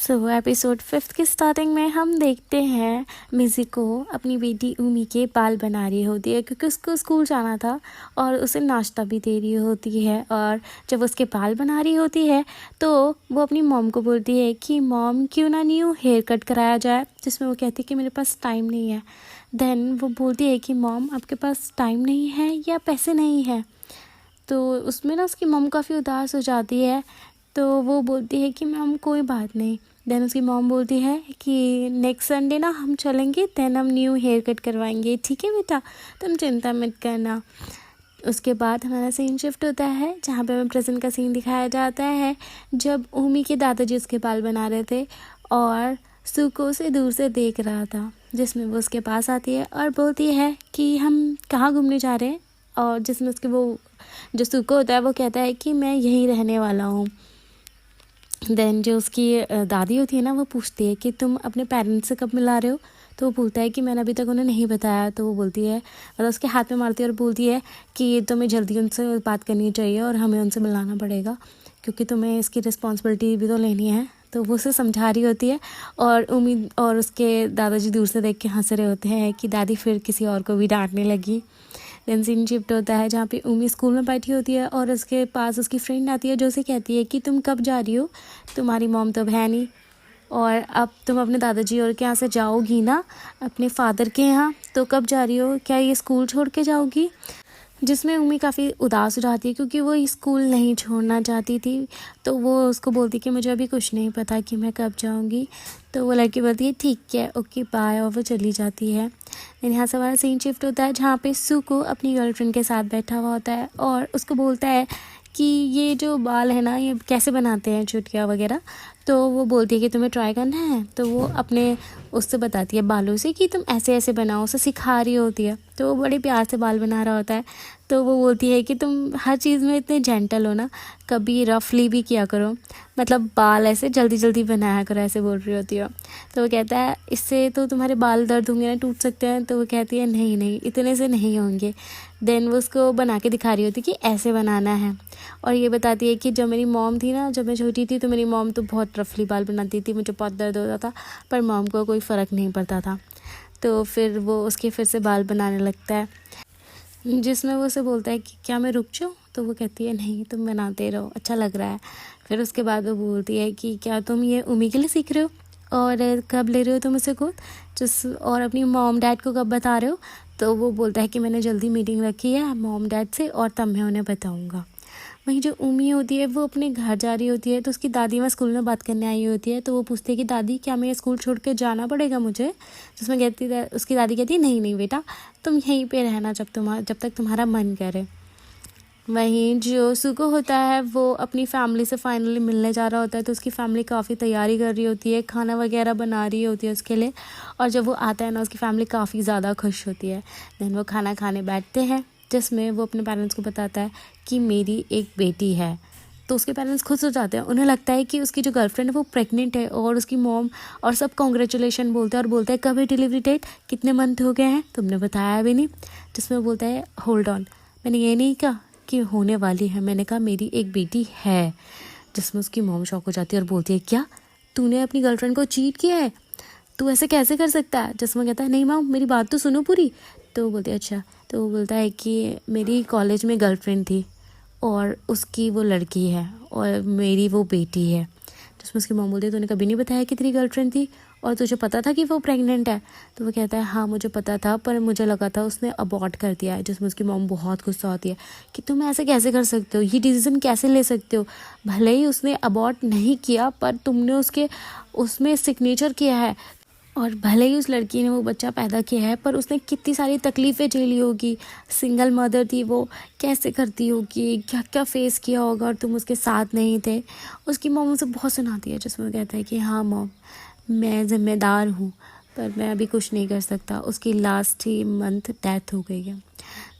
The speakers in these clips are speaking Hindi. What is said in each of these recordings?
सो एपिसोड 5 की स्टार्टिंग में हम देखते हैं मिज़ुको अपनी बेटी उमी के बाल बना रही होती है क्योंकि उसको स्कूल जाना था और उसे नाश्ता भी दे रही होती है। और जब उसके बाल बना रही होती है तो वो अपनी मॉम को बोलती है कि मॉम क्यों ना न्यू हेयर कट कराया जाए, जिसमें वो कहती है कि मेरे पास टाइम नहीं है। देन वो बोलती है कि मॉम आपके पास टाइम नहीं है या पैसे नहीं है। तो उसमें ना उसकी मॉम काफ़ी उदास हो जाती है। तो वो बोलती है कि मैम कोई बात नहीं। देन उसकी मॉम बोलती है कि नेक्स्ट संडे ना हम चलेंगे, देन हम न्यू हेयर कट करवाएंगे, ठीक है बेटा, तुम चिंता मत करना। उसके बाद हमारा सीन शिफ्ट होता है जहाँ पे हमें प्रेजेंट का सीन दिखाया जाता है जब उमी के दादाजी उसके बाल बना रहे थे और सुको उसे दूर से देख रहा था, जिसमें वो उसके पास आती है और बोलती है कि हम कहाँ घूमने जा रहे हैं। और जिसमें उसके वो जो सुको होता है वो कहता है कि मैं यहीं रहने वाला हूँ। देन जो उसकी दादी होती है ना, वो पूछती है कि तुम अपने पेरेंट्स से कब मिला रहे हो। तो वो बोलता है कि मैंने अभी तक उन्हें नहीं बताया। तो वो बोलती है, मतलब उसके हाथ में मारती है और बोलती है कि तुम्हें जल्दी उनसे बात करनी चाहिए और हमें उनसे मिलाना पड़ेगा क्योंकि तुम्हें इसकी रिस्पॉन्सिबिलिटी भी तो लेनी है। तो वो उसे समझा रही होती है और उम्मीद और उसके दादाजी दूर से देख के हंस रहे होते हैं कि दादी फिर किसी और को भी डांटने लगी। देन सीन शिफ्ट होता है जहाँ पे उमी स्कूल में बैठी होती है और उसके पास उसकी फ्रेंड आती है जो उसे कहती है कि तुम कब जा रही हो, तुम्हारी मॉम तो अब है नहीं और अब तुम अपने दादाजी और के यहाँ से जाओगी ना, अपने फादर के यहाँ, तो कब जा रही हो, क्या ये स्कूल छोड़ के जाओगी। जिसमें उमी काफ़ी उदास हो जाती है क्योंकि वो स्कूल नहीं छोड़ना चाहती थी। तो वो उसको बोलती कि मुझे अभी कुछ नहीं पता कि मैं कब जाऊंगी। तो वो लड़की बोलती है ठीक है, ओके बाय, और वो चली जाती है। देन यहाँ से हमारा सीन शिफ्ट होता है जहाँ पे सुको अपनी गर्लफ्रेंड के साथ बैठा हुआ होता है और उसको बोलता है कि ये जो बाल है ना, ये कैसे बनाते हैं चुटिया वगैरह। तो वो बोलती है कि तुम्हें ट्राई करना है। तो वो अपने उससे बताती है बालों से कि तुम ऐसे ऐसे बनाओ, उसे सिखा रही होती है। तो वो बड़े प्यार से बाल बना रहा होता है। तो वो बोलती है कि तुम हर चीज़ में इतने जेंटल हो ना, कभी रफली भी किया करो, मतलब बाल ऐसे जल्दी जल्दी बनाया करो, ऐसे बोल रही होती है। तो वो कहता है इससे तो तुम्हारे बाल दर्द होंगे ना, टूट सकते हैं। तो वो कहती है नहीं नहीं, इतने से नहीं होंगे। देन वो उसको बना के दिखा रही होती कि ऐसे बनाना है। और ये बताती है कि जब मेरी मॉम थी ना, जब मैं छोटी थी तो मेरी मॉम तो बहुत रफली बाल बनाती थी, मुझे बहुत दर्द होता था पर मॉम को कोई फ़र्क नहीं पड़ता था। तो फिर वो उसके फिर से बाल बनाने लगता है, जिसमें वो उसे बोलता है कि क्या मैं रुक जाऊँ। तो वो कहती है नहीं, तुम बनाते रहो, अच्छा लग रहा है। फिर उसके बाद वो बोलती है कि क्या तुम ये उम्मी के लिए सीख रहे हो और कब ले रहे हो तुम उसे गोद, और अपनी मॉम डैड को कब बता रहे हो। तो वो बोलता है कि मैंने जल्दी मीटिंग रखी है मॉम डैड से और तब मैं उन्हें बताऊँगा। वहीं जो उमी होती है वो अपने घर जा रही होती है तो उसकी दादी वहाँ स्कूल में बात करने आई होती है। तो वो पूछती है कि दादी क्या मैं स्कूल छोड़ के जाना पड़ेगा मुझे, जिसमें कहती है उसकी दादी कहती है नहीं नहीं बेटा, तुम यहीं पे रहना जब तक तुम्हारा मन करे। वहीं जो सुको होता है वो अपनी फैमिली से फाइनली मिलने जा रहा होता है। तो उसकी फैमिली काफ़ी तैयारी कर रही होती है, खाना वगैरह बना रही होती है उसके लिए। और जब वो आता है ना, उसकी फैमिली काफ़ी ज़्यादा खुश होती है। देन वो खाना खाने बैठते हैं जिसमें वो अपने पेरेंट्स को बताता है कि मेरी एक बेटी है। तो उसके पेरेंट्स खुश हो जाते हैं, उन्हें लगता है कि उसकी जो गर्लफ्रेंड है वो प्रेग्नेंट है। और उसकी मॉम और सब कॉन्ग्रेचुलेशन बोलते हैं और बोलते हैं कब है डिलीवरी डेट, कितने मंथ हो गए हैं, तुमने बताया भी नहीं। जिसमें वो बोलता है होल्ड ऑन, मैंने ये नहीं कहा कि होने वाली है, मैंने कहा मेरी एक बेटी है। जिसमें उसकी मॉम शॉक हो जाती है और बोलती है क्या तूने अपनी गर्लफ्रेंड को चीट किया है, तू ऐसे कैसे कर सकता है। जिसमें कहता है नहीं मॉम मेरी बात तो सुनो पूरी। तो वो बोलती है अच्छा। तो वो बोलता है कि मेरी कॉलेज में गर्लफ्रेंड थी और उसकी वो लड़की है और मेरी वो बेटी है। जिसमें उसकी मॉम बोलती है तूने कभी नहीं बताया कि तेरी गर्लफ्रेंड थी और तुझे पता था कि वो प्रेग्नेंट है। तो वो कहता है हाँ मुझे पता था पर मुझे लगा था उसने अबॉर्ट कर दिया है। जिसमें उसकी मॉम बहुत गुस्सा होती है कि तुम ऐसे कैसे कर सकते हो, ये डिसीज़न कैसे ले सकते हो, भले ही उसने अबॉर्ट नहीं किया पर तुमने उसमें सिग्नेचर किया है। और भले ही उस लड़की ने वो बच्चा पैदा किया है पर उसने कितनी सारी तकलीफ़ें झेली होगी, सिंगल मदर थी वो, कैसे करती होगी, क्या क्या फेस किया होगा और तुम उसके साथ नहीं थे। उसकी मॉम उसे बहुत सुनाती है जिसमें वो कहता है कि हाँ मॉम मैं ज़िम्मेदार हूँ पर मैं अभी कुछ नहीं कर सकता, उसकी लास्ट ही मंथ डेथ हो गई है।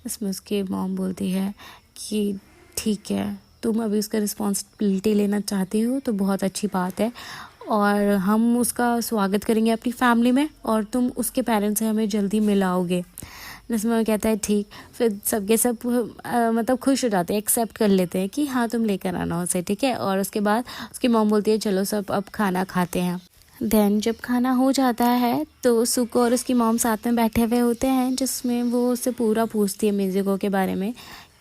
इसमें उसकी मॉम बोलती है कि ठीक है तुम अभी उसका रिस्पॉन्सिबिलिटी लेना चाहती हो तो बहुत अच्छी बात है और हम उसका स्वागत करेंगे अपनी फैमिली में और तुम उसके पेरेंट्स से हमें जल्दी मिलाओगे। जिसमें वो कहता है ठीक। फिर सबके सब मतलब खुश हो जाते हैं, एक्सेप्ट कर लेते हैं कि हाँ तुम लेकर आना उसे, ठीक है। और उसके बाद उसकी मॉम बोलती है चलो सब अब खाना खाते हैं। देन जब खाना हो जाता है तो सुको और उसकी मॉम साथ में बैठे हुए होते हैं, जिसमें वो उससे पूरा पूछती है मिज़ुको के बारे में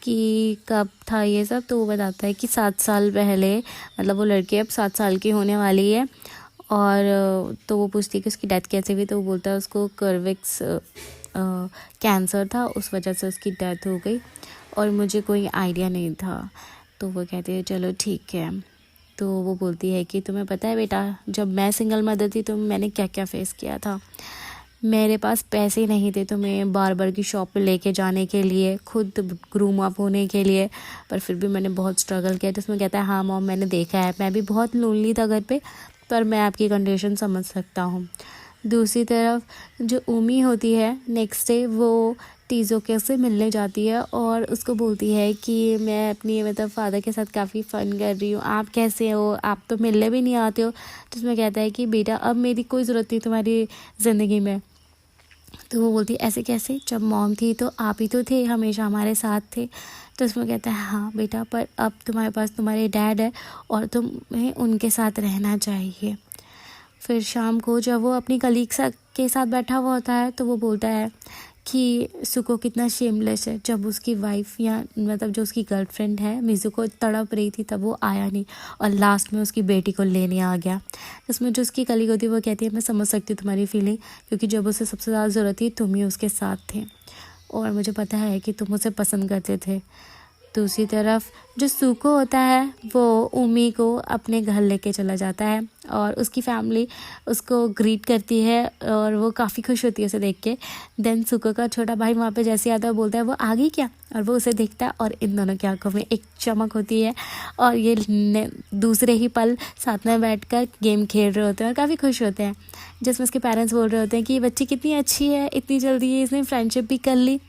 कि कब था ये सब। तो वो बताता है कि 7 साल पहले, मतलब वो लड़की अब 7 साल की होने वाली है। और तो वो पूछती है कि उसकी डेथ कैसे हुई। तो वो बोलता है उसको कर्विक्स कैंसर था, उस वजह से उसकी डेथ हो गई और मुझे कोई आइडिया नहीं था। तो वो कहती है चलो ठीक है। तो वो बोलती है कि तुम्हें पता है बेटा, जब मैं सिंगल मदर थी तो मैंने क्या क्या फेस किया था। मेरे पास पैसे नहीं थे तुम्हें बार्बर की शॉप पे लेके जाने के लिए, खुद ग्रूम अप होने के लिए, पर फिर भी मैंने बहुत स्ट्रगल किया। तो उसमें कहता है हाँ मॉम मैंने देखा है, मैं भी बहुत लोनली था घर पे, पर मैं आपकी कंडीशन समझ सकता हूँ। दूसरी तरफ जो उमी होती है, नेक्स्ट डे वो टीज़ोके से मिलने जाती है और उसको बोलती है कि मैं अपनी मतलब फ़ादर के साथ काफ़ी फ़न कर रही हूँ, आप कैसे हो, आप तो मिलने भी नहीं आते हो। तो उसमें कहता है कि बेटा अब मेरी कोई ज़रूरत नहीं तुम्हारी ज़िंदगी में। तो वो बोलती है ऐसे कैसे, जब मॉम थी तो आप ही तो थे, हमेशा हमारे साथ थे। तो उसमें कहता है हाँ बेटा, पर अब तुम्हारे पास तुम्हारे डैड है और तुम्हें उनके साथ रहना चाहिए। फिर शाम को जब वो अपनी कलीग के साथ बैठा हुआ होता है तो वो बोलता है कि सुको कितना शेमलेस है, जब उसकी वाइफ या मतलब जो उसकी गर्लफ्रेंड है मिज़ुको तड़प रही थी तब वो आया नहीं और लास्ट में उसकी बेटी को लेने आ गया। इसमें जो उसकी कलीग होती है वो कहती है मैं समझ सकती हूँ तुम्हारी फीलिंग, क्योंकि जब उसे सबसे ज़्यादा ज़रूरत थी तुम ही उसके साथ थे और मुझे पता है कि तुम उसे पसंद करते थे। दूसरी तरफ जो सुको होता है वो उमी को अपने घर लेके चला जाता है और उसकी फैमिली उसको ग्रीट करती है और वो काफ़ी खुश होती है उसे देख के। देन सुको का छोटा भाई वहाँ पे जैसे आता है बोलता है वो आ गई क्या, और वो उसे देखता है और इन दोनों की आंखों में एक चमक होती है और ये दूसरे ही पल साथ में बैठकर गेम खेल रहे होते हैं और काफ़ी खुश होते हैं। जिसमें उसके पेरेंट्स बोल रहे होते हैं कि ये बच्ची कितनी अच्छी है, इतनी जल्दी इसने फ्रेंडशिप भी कर ली।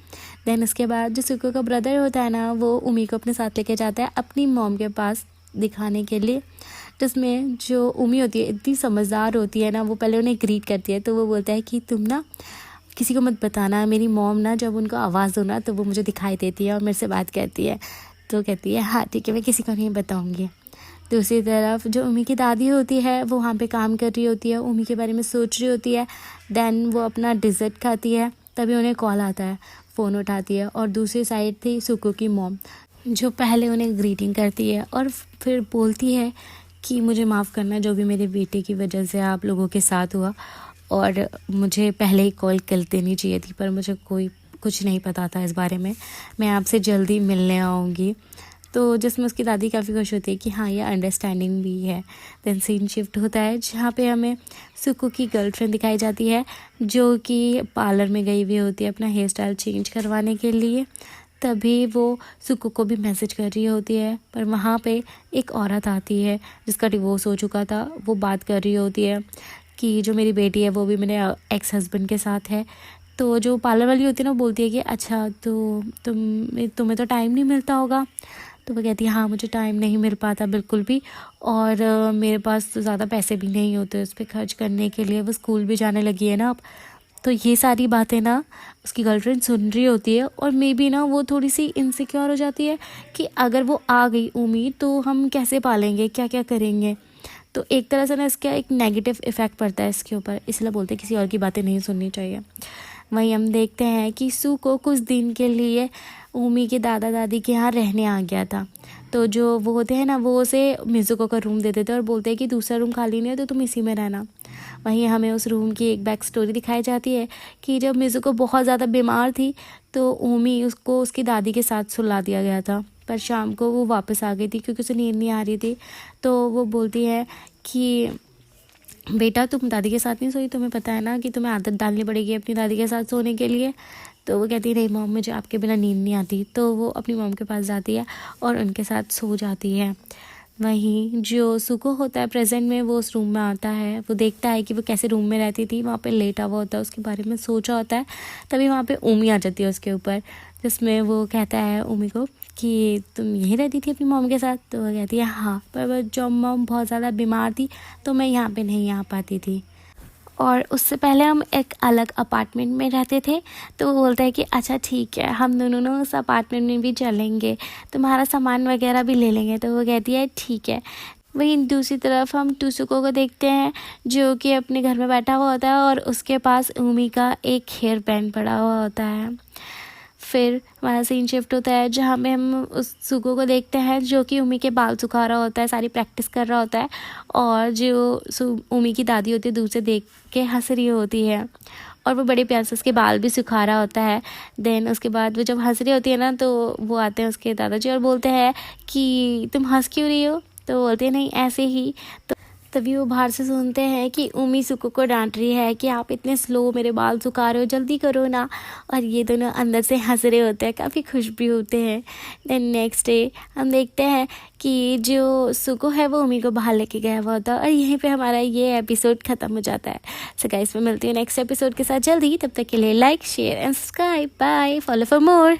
देन उसके बाद जो सुको का ब्रदर होता है ना, वो उमी को अपने साथ लेके जाता है अपनी मॉम के पास दिखाने के लिए, जिसमें जो उमी होती है इतनी समझदार होती है ना, वो पहले उन्हें ग्रीट करती है। तो वो बोलता है कि तुम ना किसी को मत बताना, मेरी मॉम ना जब उनको आवाज़ दो ना तो वो मुझे दिखाई देती है और मेरे से बात करती है। तो कहती है हाँ ठीक है, मैं किसी को नहीं बताऊँगी। दूसरी तरफ जो उमी की दादी होती है वो वहाँ पे काम कर रही होती है, उमी के बारे में सोच रही होती है। देन वो अपना डिज़र्ट खाती है, तभी उन्हें कॉल आता है, फ़ोन उठाती है और दूसरी साइड थी सुको की मॉम, जो पहले उन्हें ग्रीटिंग करती है और फिर बोलती है कि मुझे माफ़ करना जो भी मेरे बेटे की वजह से आप लोगों के साथ हुआ, और मुझे पहले ही कॉल कर देनी चाहिए थी, पर मुझे कुछ नहीं पता था इस बारे में, मैं आपसे जल्दी मिलने आऊँगी। तो जिसमें उसकी दादी काफ़ी खुश होती है कि हाँ ये अंडरस्टैंडिंग भी है। देन सीन शिफ्ट होता है जहाँ पे हमें सुको की गर्लफ्रेंड दिखाई जाती है, जो कि पार्लर में गई हुई होती है अपना हेयर स्टाइल चेंज करवाने के लिए। तभी वो सुको को भी मैसेज कर रही होती है, पर वहाँ पे एक औरत आती है जिसका डिवोर्स हो चुका था। वो बात कर रही होती है कि जो मेरी बेटी है वो भी मेरे एक्स हस्बैंड के साथ है। तो जो पार्लर वाली होती है ना, वो बोलती है कि अच्छा तो तुम्हें तो टाइम नहीं मिलता होगा। तो वो कहती है हाँ मुझे टाइम नहीं मिल पाता बिल्कुल भी, और मेरे पास तो ज़्यादा पैसे भी नहीं होते उस पर खर्च करने के लिए, वो स्कूल भी जाने लगी है ना अब। तो ये सारी बातें ना उसकी गर्लफ्रेंड सुन रही होती है और मे बी ना वो थोड़ी सी इनसिक्योर हो जाती है कि अगर वो आ गई उम्मीद तो हम कैसे पालेंगे, क्या क्या करेंगे। तो एक तरह से ना इसका एक नेगेटिव इफ़ेक्ट पड़ता है इसके ऊपर, इसलिए बोलते हैं किसी और की बातें नहीं सुननी चाहिए। वहीं हम देखते हैं कि सू को कुछ दिन के लिए उमी के दादा दादी के यहाँ रहने आ गया था। तो जो वो होते हैं ना, वो उसे मिज़ुको का रूम दे देते हैं और बोलते हैं कि दूसरा रूम खाली नहीं है तो तुम इसी में रहना। वहीं हमें उस रूम की एक बैक स्टोरी दिखाई जाती है कि जब मिज़ुको बहुत ज़्यादा बीमार थी तो उमी उसको उसकी दादी के साथ सुला दिया गया था, पर शाम को वो वापस आ गई थी क्योंकि उसे नींद नहीं आ रही थी। तो वो बोलती है कि बेटा तुम दादी के साथ नहीं सोई, तुम्हें पता है ना कि तुम्हें आदत डालनी पड़ेगी अपनी दादी के साथ सोने के लिए। तो वो कहती है नहीं मॉम मुझे आपके बिना नींद नहीं आती। तो वो अपनी मॉम के पास जाती है और उनके साथ सो जाती है। वहीं जो सुको होता है प्रेजेंट में, वो उस रूम में आता है, वो देखता है कि वो कैसे रूम में रहती थी, वहाँ पे लेटा हुआ होता है, उसके बारे में सोचा होता है। तभी वहाँ पे उमी आ जाती है उसके ऊपर, जिसमें वो कहता है उमी को कि तुम यहीं रहती थी अपनी मॉम के साथ। तो वो कहती है हाँ, पर जब मॉम बहुत ज़्यादा बीमार थी तो मैं यहाँ पे नहीं आ पाती थी। और उससे पहले हम एक अलग अपार्टमेंट में रहते थे। तो वो बोलता है कि अच्छा ठीक है, हम दोनों ना उस अपार्टमेंट में भी चलेंगे, तुम्हारा सामान वगैरह भी ले लेंगे। तो वो कहती है ठीक है। वहीं दूसरी तरफ हम टुसुको को देखते हैं जो कि अपने घर में बैठा हुआ होता है और उसके पास ऊमी का एक हेयर बैंड पड़ा हुआ होता है। फिर हमारा सीन शिफ्ट होता है जहाँ पे हम उस सुको को देखते हैं जो कि ऊमी के बाल सुखा रहा होता है, सारी प्रैक्टिस कर रहा होता है, और जो ऊमी की दादी होती है दूर से देख के हंस रही होती है और वो बड़े प्यार से उसके बाल भी सुखा रहा होता है। देन उसके बाद वो जब हंस रही होती है ना, तो वो आते हैं उसके दादाजी और बोलते हैं कि तुम हंस क्यों रही हो। तो बोलते हैं नहीं ऐसे ही। तो तभी वो बाहर से सुनते हैं कि ऊमी सुको को डांट रही है कि आप इतने स्लो मेरे बाल सुखा रहे हो, जल्दी करो ना। और ये दोनों अंदर से हंस रहे होते हैं, काफ़ी खुश भी होते हैं। देन नेक्स्ट डे हम देखते हैं कि जो सुको है वो ऊमी को बाहर लेके गया हुआ होता है और यहीं पे हमारा ये एपिसोड ख़त्म हो जाता है। सो गाइस मैं मिलती हूँ नेक्स्ट एपिसोड के साथ जल्दी। तब तक के लिए like share and subscribe. Bye, follow for more.